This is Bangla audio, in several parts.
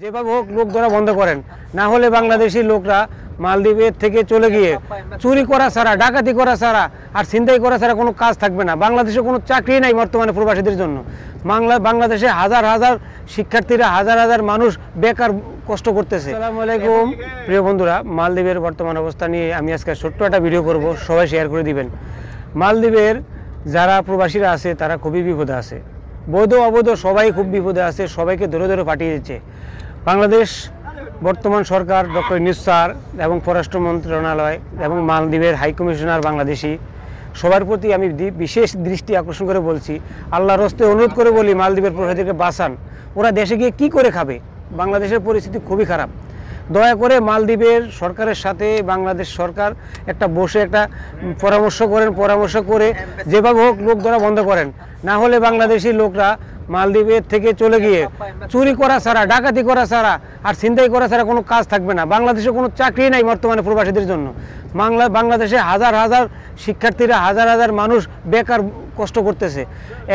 যেভাবে হোক লোক ধরা বন্ধ করেন, না হলে বাংলাদেশি লোকরা মালদ্বীপের থেকে চলে গিয়ে চুরি করা ছাড়া, ডাকাতি করা ছাড়া আর ছিনতাই করা ছাড়া কোনো কাজ থাকবে না। বাংলাদেশে কোনো চাকরি নাই বর্তমানে প্রবাসীদের জন্য। বাংলাদেশে হাজার হাজার শিক্ষার্থীরা, হাজার হাজার মানুষ বেকার কষ্ট করতেছে। আসসালামু আলাইকুম প্রিয় বন্ধুরা, মালদ্বীপের বর্তমান অবস্থা নিয়ে আমি আজকে ছোট্ট একটা ভিডিও করব, সবাই শেয়ার করে দিবেন। মালদ্বীপের যারা প্রবাসীরা আছে তারা খুবই বিপদে আছে, বৈধ অবৈধ সবাই খুব বিপদে আছে, সবাইকে ধরে ধরে পাঠিয়ে দিচ্ছে বাংলাদেশ বর্তমান সরকার, ডক্টর ইউনূস স্যার এবং পররাষ্ট্র মন্ত্রণালয় এবং মালদ্বীপের হাই কমিশনার বাংলাদেশি সবার প্রতি আমি বিশেষ দৃষ্টি আকর্ষণ করে বলছি, আল্লাহর হস্তে অনুরোধ করে বলি মালদ্বীপের প্রবাসীদেরকে বাঁচান। ওরা দেশে গিয়ে কী করে খাবে? বাংলাদেশের পরিস্থিতি খুবই খারাপ। দয়া করে মালদ্বীপের সরকারের সাথে বাংলাদেশ সরকার একটা বসে একটা পরামর্শ করে যেভাবে হোক লোক ধরা বন্ধ করেন, না হলে বাংলাদেশি লোকরা মালদ্বীপের থেকে চলে গিয়ে চুরি করা ছাড়া, ডাকাতি করা ছাড়া আর ছিনতাই করা ছাড়া কোনো কাজ থাকবে না। বাংলাদেশে কোনো চাকরি নাই বর্তমানে প্রবাসীদের জন্য। বাংলাদেশে হাজার হাজার শিক্ষার্থীরা, হাজার হাজার মানুষ বেকার কষ্ট করতেছে।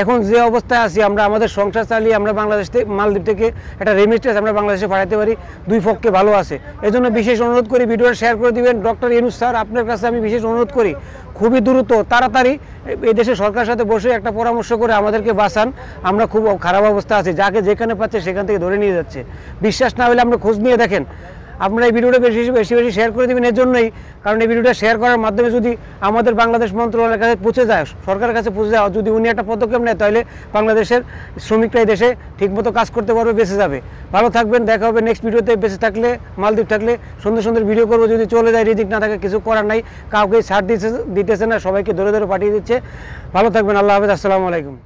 এখন যে অবস্থায় আছি আমরা, আমাদের সংসার চালিয়ে আমরা মালদ্বীপ থেকে একটা রেমিটেন্স আমরা বাংলাদেশে পাঠাতে পারি, দুই পক্ষে ভালো আছে। এজন্য বিশেষ অনুরোধ করি, ভিডিওটা শেয়ার করে দিবেন। ডক্টর ইউনূস স্যার, আপনার কাছে আমি বিশেষ অনুরোধ করি, খুবই দ্রুত তাড়াতাড়ি এই দেশের সরকারের সাথে বসে একটা পরামর্শ করে আমাদেরকে বাঁচান। আমরা খুব খারাপ অবস্থা আছে, যাকে যেখানে পাচ্ছে সেখান থেকে ধরে নিয়ে যাচ্ছে। বিশ্বাস না হলে আমরা খোঁজ নিয়ে দেখেন। আপনারা এই ভিডিওটা বেশি বেশি শেয়ার করে দেবেন এর জন্যই, কারণ এই ভিডিওটা শেয়ার করার মাধ্যমে যদি আমাদের বাংলাদেশ মন্ত্রণালয়ের কাছে পৌঁছে যায়, সরকারের কাছে পৌঁছে যায়, যদি উনি একটা পদক্ষেপ নেয়, তাহলে বাংলাদেশের শ্রমিকরাই দেশে ঠিকমতো কাজ করতে পারবে, বেঁচে যাবে। ভালো থাকবেন, দেখা হবে নেক্সট ভিডিওতে। বেঁচে থাকলে, মালদ্বীপ থাকলে সুন্দর সুন্দর ভিডিও করবো। যদি চলে যায়, রিজিক না থাকে, কিছু করার নাই, কাউকে ছাড় দিতেছে না, সবাইকে ধরে ধরে পাঠিয়ে দিচ্ছে। ভালো থাকবেন, আল্লাহ হাফেজ, আসসালামু আলাইকুম।